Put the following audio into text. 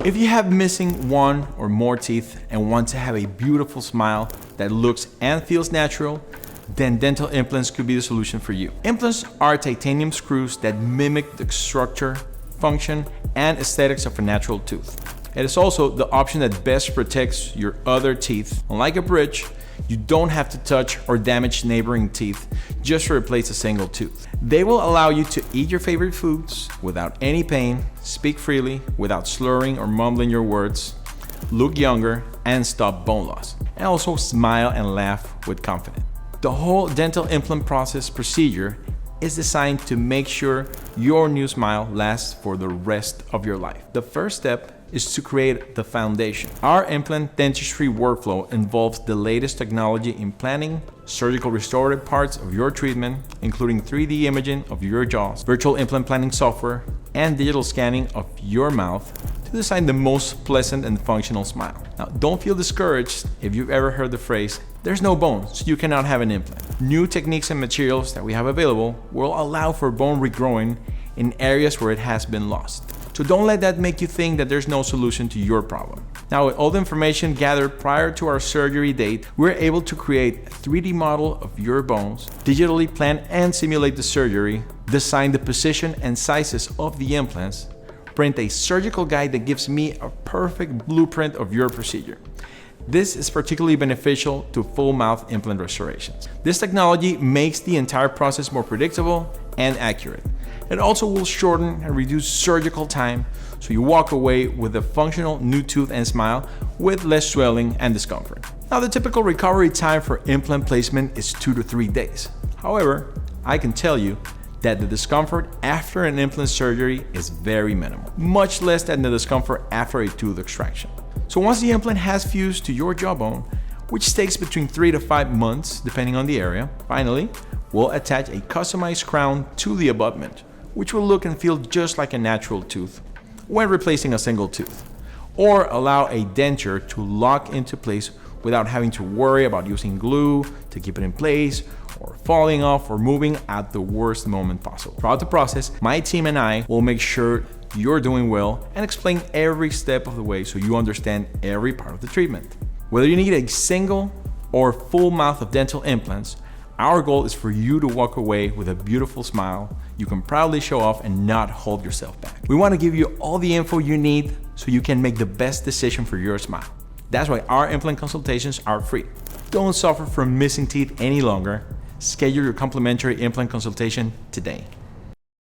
If you have missing one or more teeth and want to have a beautiful smile that looks and feels natural, then dental implants could be the solution for you. Implants are titanium screws that mimic the structure, function, and aesthetics of a natural tooth. It is also the option that best protects your other teeth. Unlike a bridge, you don't have to touch or damage neighboring teeth just to replace a single tooth. They will allow you to eat your favorite foods without any pain, speak freely without slurring or mumbling your words, look younger, and stop bone loss. And also smile and laugh with confidence. The whole dental implant procedure is designed to make sure your new smile lasts for the rest of your life. The first step is to create the foundation. Our implant dentistry workflow involves the latest technology in planning surgical restorative parts of your treatment, including 3D imaging of your jaws, virtual implant planning software, and digital scanning of your mouth to design the most pleasant and functional smile. Now, don't feel discouraged if you've ever heard the phrase, "There's no bone, so you cannot have an implant." New techniques and materials that we have available will allow for bone regrowing in areas where it has been lost. So don't let that make you think that there's no solution to your problem. Now, with all the information gathered prior to our surgery date, we're able to create a 3D model of your bones, digitally plan and simulate the surgery, design the position and sizes of the implants, print a surgical guide that gives me a perfect blueprint of your procedure. This is particularly beneficial to full mouth implant restorations. This technology makes the entire process more predictable and accurate. It also will shorten and reduce surgical time, so you walk away with a functional new tooth and smile with less swelling and discomfort. Now, the typical recovery time for implant placement is 2 to 3 days. However, I can tell you that the discomfort after an implant surgery is very minimal, much less than the discomfort after a tooth extraction. So once the implant has fused to your jawbone, which takes between 3 to 5 months depending on the area, finally, we'll attach a customized crown to the abutment, which will look and feel just like a natural tooth when replacing a single tooth, or allow a denture to lock into place without having to worry about using glue to keep it in place or falling off or moving at the worst moment possible. Throughout the process, my team and I will make sure you're doing well and explain every step of the way so you understand every part of the treatment. Whether you need a single or full mouth of dental implants, our goal is for you to walk away with a beautiful smile you can proudly show off and not hold yourself back. We want to give you all the info you need so you can make the best decision for your smile. That's why our implant consultations are free. Don't suffer from missing teeth any longer. Schedule your complimentary implant consultation today.